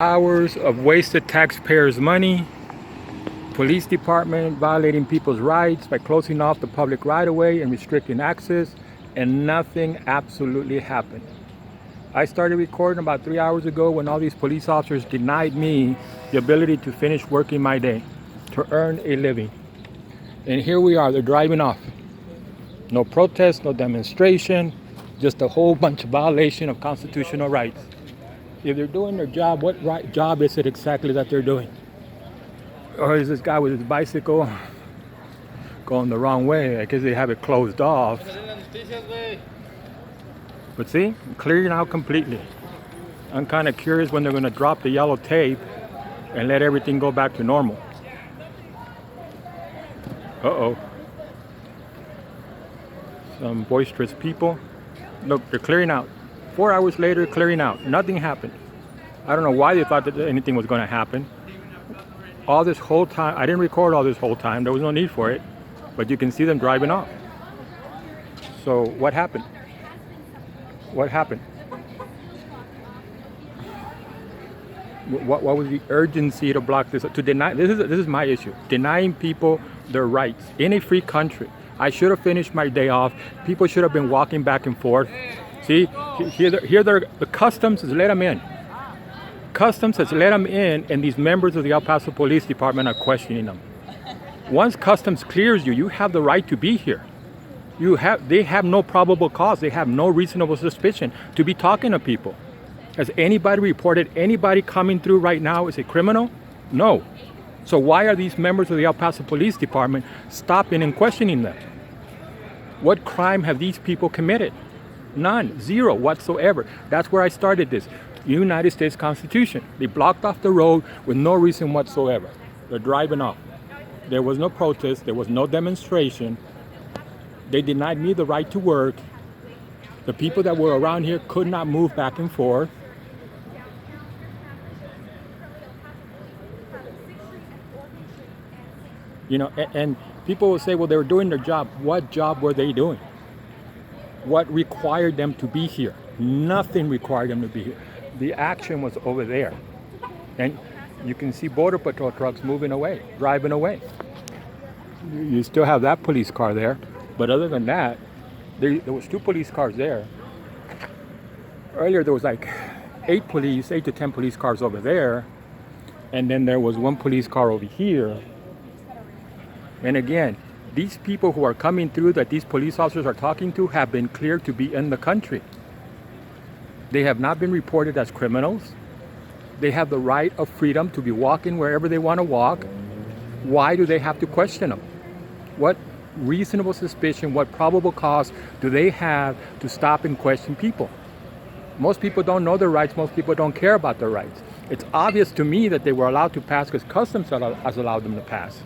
Hours of wasted taxpayers' money, police department violating people's rights by closing off the public right-of-way and restricting access, and nothing absolutely happened. I started recording about 3 hours ago when all these police officers denied me the ability to finish working my day, to earn a living. And here we are, they're driving off. No protest, no demonstration, just a whole bunch of violation of constitutional rights. If they're doing their job, what job is it exactly that they're doing? Or is this guy with his bicycle going the wrong way? I guess they have it closed off. But see, clearing out completely. I'm kind of curious when they're going to drop the yellow tape and let everything go back to normal. Uh-oh. Some boisterous people. Look, they're clearing out. 4 hours later, clearing out. Nothing happened. I don't know why they thought that anything was going to happen. All this whole time, I didn't record all this whole time. There was no need for it. But you can see them driving off. So what happened? What happened? What was the urgency to block this? To deny this is my issue. Denying people their rights in a free country. I should have finished my day off. People should have been walking back and forth. See, here the customs has let them in. Customs has let them in, and these members of the El Paso Police Department are questioning them. Once customs clears you, you have the right to be here. They have no probable cause. They have no reasonable suspicion to be talking to people. Has anybody reported anybody coming through right now is a criminal? No. So why are these members of the El Paso Police Department stopping and questioning them? What crime have these people committed? None, zero whatsoever. That's where I started this. United States Constitution. They blocked off the road with no reason whatsoever. They're driving off. There was no protest. There was no demonstration. They denied me the right to work. The people that were around here could not move back and forth. You know, and people will say, well, they were doing their job. What job were they doing? What required them to be here? Nothing required them to be here. The action was over there. And you can see Border Patrol trucks moving away, driving away. You still have that police car there. But other than that, there was 2 police cars there. Earlier there was like 8 to 10 police cars over there. And then there was 1 police car over here. And again, these people who are coming through that these police officers are talking to have been cleared to be in the country. They have not been reported as criminals. They have the right of freedom to be walking wherever they want to walk. Why do they have to question them? What reasonable suspicion, what probable cause do they have to stop and question people? Most people don't know their rights. Most people don't care about their rights. It's obvious to me that they were allowed to pass because customs has allowed them to pass.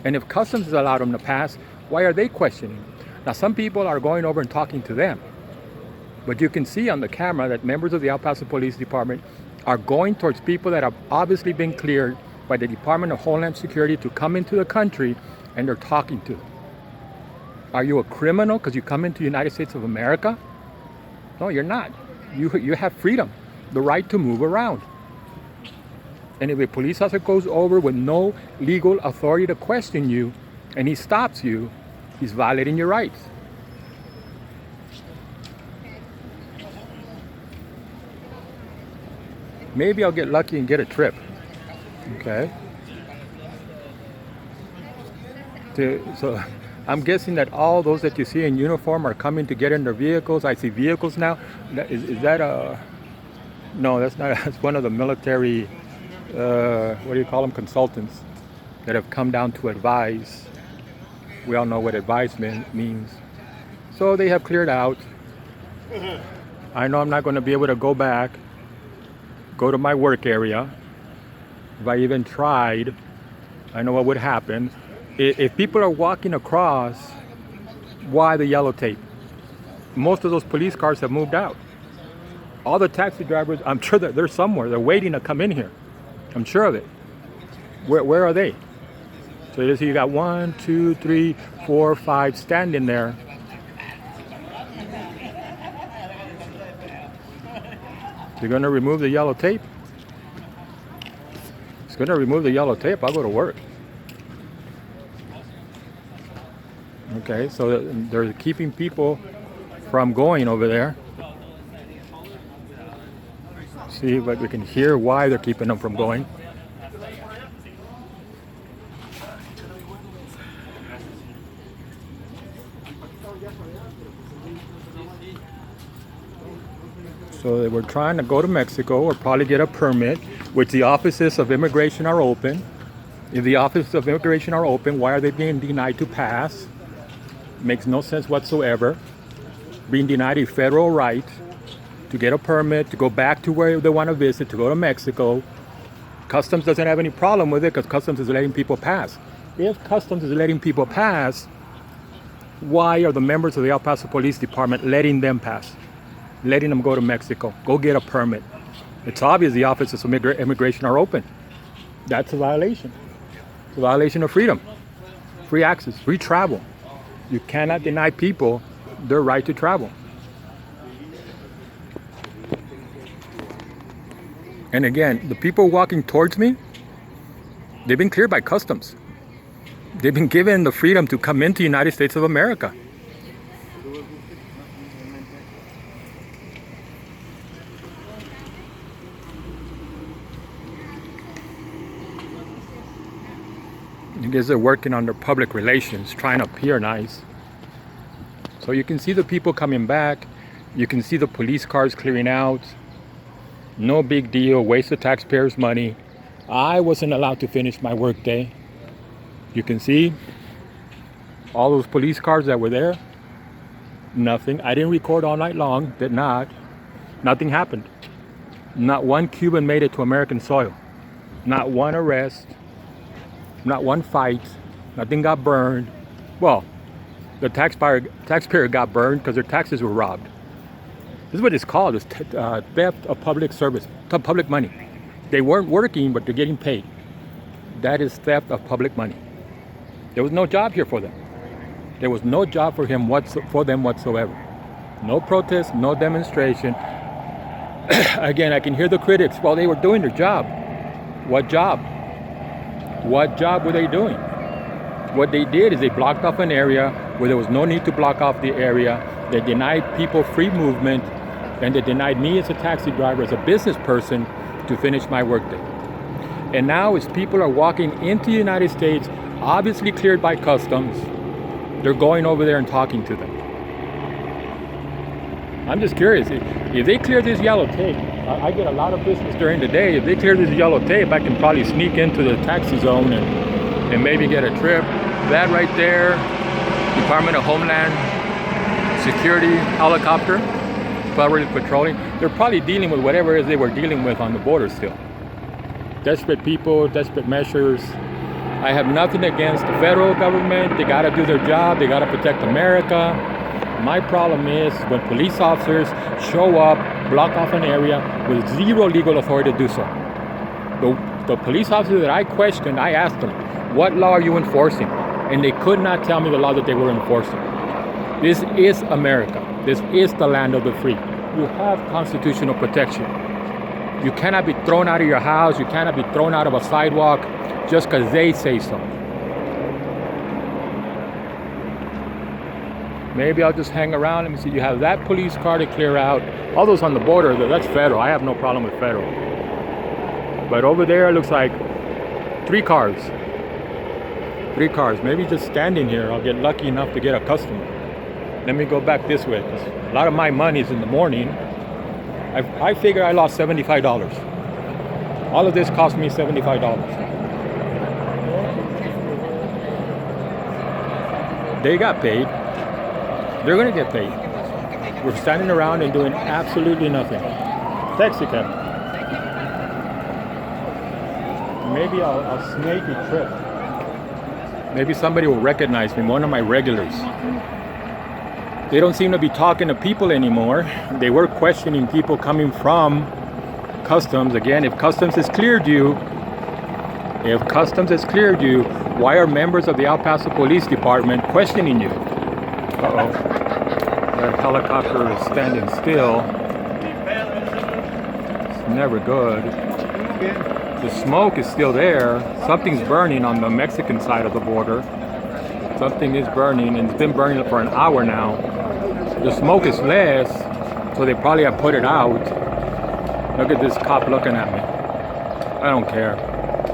And if customs has allowed them to pass, why are they questioning? Now, some people are going over and talking to them. But you can see on the camera that members of the El Paso Police Department are going towards people that have obviously been cleared by the Department of Homeland Security to come into the country, and they're talking to them. Are you a criminal because you come into the United States of America? No, you're not. You have freedom, the right to move around. And if a police officer goes over with no legal authority to question you, and he stops you, he's violating your rights. Maybe I'll get lucky and get a trip. Okay. So I'm guessing that all those that you see in uniform are coming to get in their vehicles. I see vehicles now. Is that a... No, that's not. That's one of the military, what do you call them, consultants that have come down to advise. We all know what advisement means. So they have cleared out. I know I'm not going to be able to go back, go to my work area. If I even tried, I know what would happen. If people are walking across, why the yellow tape? Most of those police cars have moved out. All the taxi drivers, I'm sure that they're somewhere. They're waiting to come in here. I'm sure of it. Where are they? So you got 1, 2, 3, 4, 5 standing there. They're going to remove the yellow tape. It's gonna remove the yellow tape. I'll go to work. Okay, so they're keeping people from going over there. See, but we can hear why they're keeping them from going. So they were trying to go to Mexico or probably get a permit, which the offices of immigration are open. If the offices of immigration are open, why are they being denied to pass? Makes no sense whatsoever. Being denied a federal right to get a permit, to go back to where they want to visit, to go to Mexico. Customs doesn't have any problem with it because Customs is letting people pass. If Customs is letting people pass, why are the members of the El Paso Police Department letting them pass? Letting them go to Mexico, go get a permit. It's obvious the offices of immigration are open. That's a violation. It's a violation of freedom, free access, free travel. You cannot deny people their right to travel. And again, the people walking towards me, they've been cleared by Customs. They've been given the freedom to come into the United States of America. I guess they're working on their public relations, trying to appear nice. So you can see the people coming back. You can see the police cars clearing out. No big deal, waste of taxpayers' money. I wasn't allowed to finish my work day. You can see all those police cars that were there. Nothing. I didn't record all night long, did not. Nothing happened. Not one Cuban made it to American soil. Not one arrest. Not one fight. Nothing got burned. Well, the taxpayer got burned because their taxes were robbed. This is what it's called, is theft of public service, public money. They weren't working, but they're getting paid. That is theft of public money. There was no job here for them. There was no job for them whatsoever. No protest, no demonstration. Again, I can hear the critics. Well, they were doing their job. What job? What job were they doing? What they did is they blocked off an area where there was no need to block off the area. They denied people free movement, and they denied me as a taxi driver, as a business person, to finish my workday. And now as people are walking into the United States, obviously cleared by Customs, they're going over there and talking to them. I'm just curious, if they clear this yellow tape, I get a lot of business during the day. If they clear this yellow tape, I can probably sneak into the taxi zone and maybe get a trip. That right there, Department of Homeland Security helicopter, probably patrolling. They're probably dealing with whatever it is they were dealing with on the border still. Desperate people, desperate measures. I have nothing against the federal government. They gotta do their job. They gotta protect America. My problem is when police officers show up, block off an area with zero legal authority to do so. The police officer that I questioned, I asked them, what law are you enforcing? And they could not tell me the law that they were enforcing. This is America. This is the land of the free. You have constitutional protection. You cannot be thrown out of your house. You cannot be thrown out of a sidewalk just because they say so. Maybe I'll just hang around. Let me see. You have that police car to clear out. All those on the border, that's federal. I have no problem with federal. But over there, it looks like 3 cars. 3 cars. Maybe just standing here, I'll get lucky enough to get a customer. Let me go back this way. A lot of my money is in the morning. I figure I lost $75. All of this cost me $75. They got paid. They're gonna get paid. We're standing around and doing absolutely nothing. Taxi cab. Maybe I'll snake a trip. Maybe somebody will recognize me, one of my regulars. They don't seem to be talking to people anymore. They were questioning people coming from Customs. Again, if Customs has cleared you, why are members of the El Paso Police Department questioning you? Uh-oh. That helicopter is standing still. It's never good. The smoke is still there. Something's burning on the Mexican side of the border. Something is burning, and it's been burning for an hour now. The smoke is less, so they probably have put it out. Look at this cop looking at me. I don't care.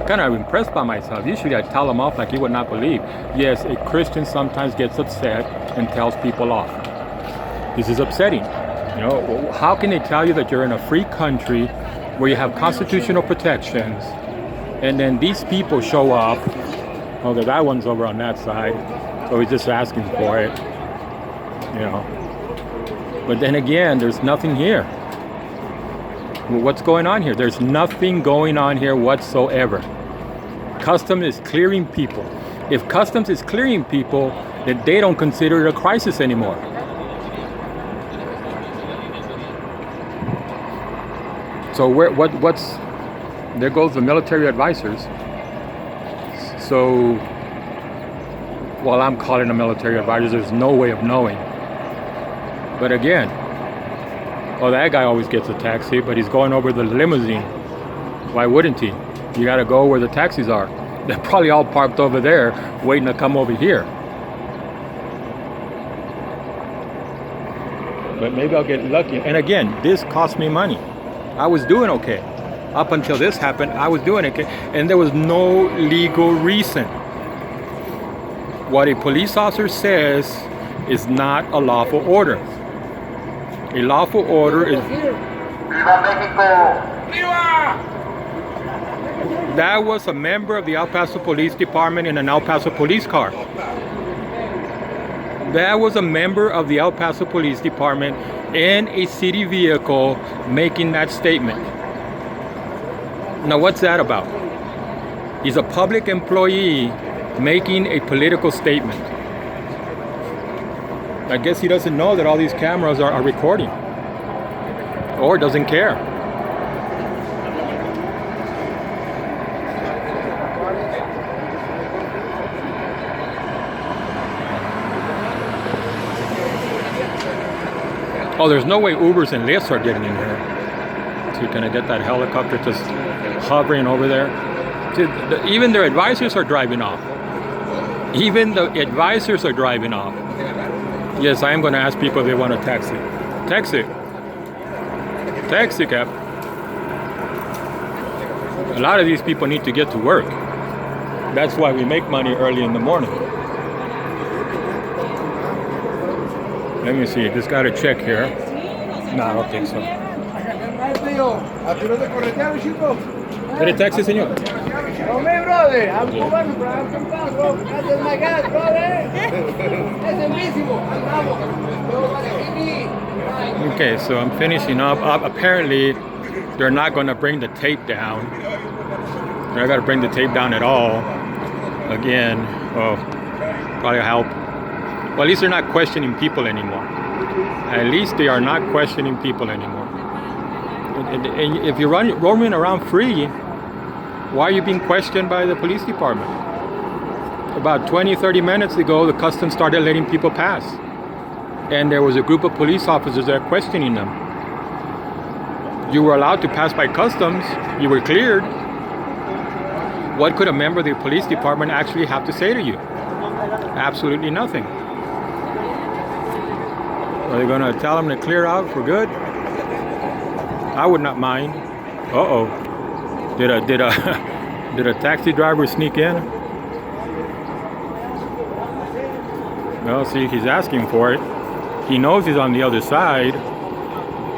Kind of impressed by myself. Usually I tell him off like he would not believe. Yes, a Christian sometimes gets upset and tells people off. This is upsetting. You know, how can they tell you that you're in a free country where you have constitutional protections, and then these people show up? Oh, that one's over on that side, so he's just asking for it. You know. But then again, there's nothing here. What's going on here? There's nothing going on here whatsoever. Customs is clearing people. If Customs is clearing people, then they don't consider it a crisis anymore. So what's there goes the military advisors. So while I'm calling them military advisors, there's no way of knowing. But again, oh, that guy always gets a taxi, but he's going over the limousine. Why wouldn't he? You gotta go where the taxis are. They're probably all parked over there, waiting to come over here. But maybe I'll get lucky. And again, this cost me money. I was doing okay. Up until this happened, I was doing okay. And there was no legal reason. What a police officer says is not a lawful order. A lawful order is... That was a member of the El Paso Police Department in an El Paso police car. That was a member of the El Paso Police Department in a city vehicle making that statement. Now, what's that about? He's a public employee making a political statement. I guess he doesn't know that all these cameras are recording, or doesn't care. Oh, there's no way Ubers and Lyfts are getting in here. So you're gonna get that helicopter just hovering over there. Even their advisors are driving off. Even the advisors are driving off. Yes, I am going to ask people if they want a taxi. Taxi. Taxi cab. A lot of these people need to get to work. That's why we make money early in the morning. Let me see. Just got to check here. No, I don't think so. ¿Quiere taxi, señor? No, me, brother. I'm Cubans, bro. I'm from Paso. Bro. That's my gas, brother. That's invisible. Okay, so I'm finishing up. Apparently, they're not going to bring the tape down. They're not going to bring the tape down at all. Again, oh, probably help. Well, at least they're not questioning people anymore. At least they are not questioning people anymore. And if you're roaming around free, why are you being questioned by the police department? About 20-30 minutes ago, the customs started letting people pass. And there was a group of police officers there questioning them. You were allowed to pass by customs. You were cleared. What could a member of the police department actually have to say to you? Absolutely nothing. Are they going to tell them to clear out for good? I would not mind. Uh-oh. Did a taxi driver sneak in? Well, see, he's asking for it. He knows he's on the other side.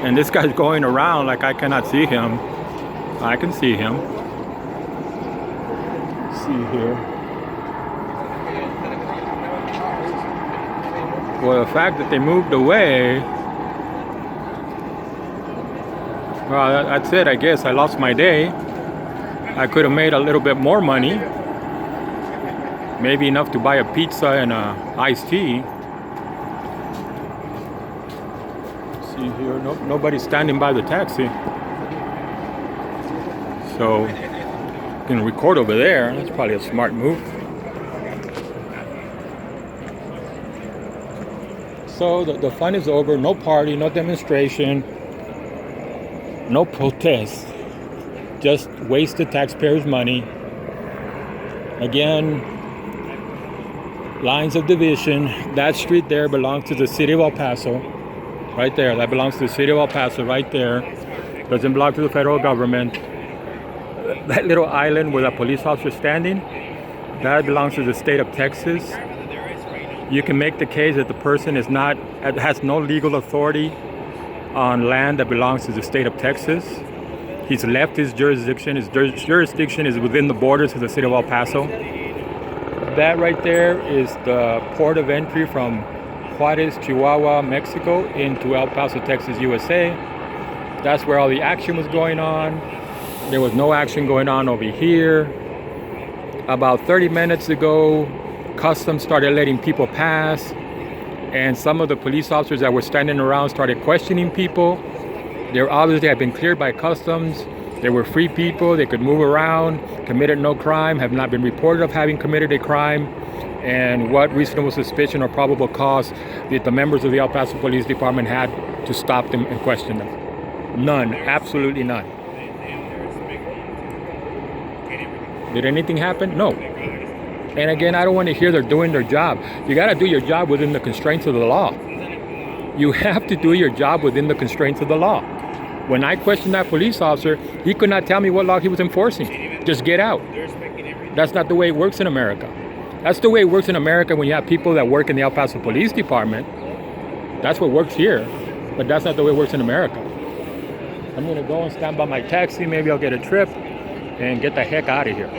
And this guy's going around like I cannot see him. I can see him. Let's see here. Well, the fact that they moved away, well, that's it, I guess. I lost my day. I could have made a little bit more money. Maybe enough to buy a pizza and a iced tea. See here, nobody's standing by the taxi. So, you can record over there. That's probably a smart move. So the fun is over. No party, no demonstration, no protest. just wasted taxpayers' money. Again, lines of division. That street there belongs to the city of El Paso. Right there. That belongs to the city of El Paso right there. Doesn't belong to the federal government. That little island where the police officer is standing, that belongs to the state of Texas. You can make the case that the person has no legal authority on land that belongs to the state of Texas. He's left his jurisdiction. His jurisdiction is within the borders of the city of El Paso. That right there is the port of entry from Juarez, Chihuahua, Mexico into El Paso, Texas, USA. That's where all the action was going on. There was no action going on over here. About 30 minutes ago, Customs started letting people pass, and some of the police officers that were standing around started questioning people. They obviously had been cleared by Customs. They were free people. They could move around, committed no crime, have not been reported of having committed a crime. And what reasonable suspicion or probable cause that the members of the El Paso Police Department had to stop them and question them? None. Absolutely none. Did anything happen? No. And again, I don't want to hear they're doing their job. You got to do your job within the constraints of the law. You have to do your job within the constraints of the law. When I questioned that police officer, he could not tell me what law he was enforcing. Just get out. That's not the way it works in America. That's the way it works in America when you have people that work in the El Paso Police Department. That's what works here, but that's not the way it works in America. I'm going to go and stand by my taxi. Maybe I'll get a trip and get the heck out of here.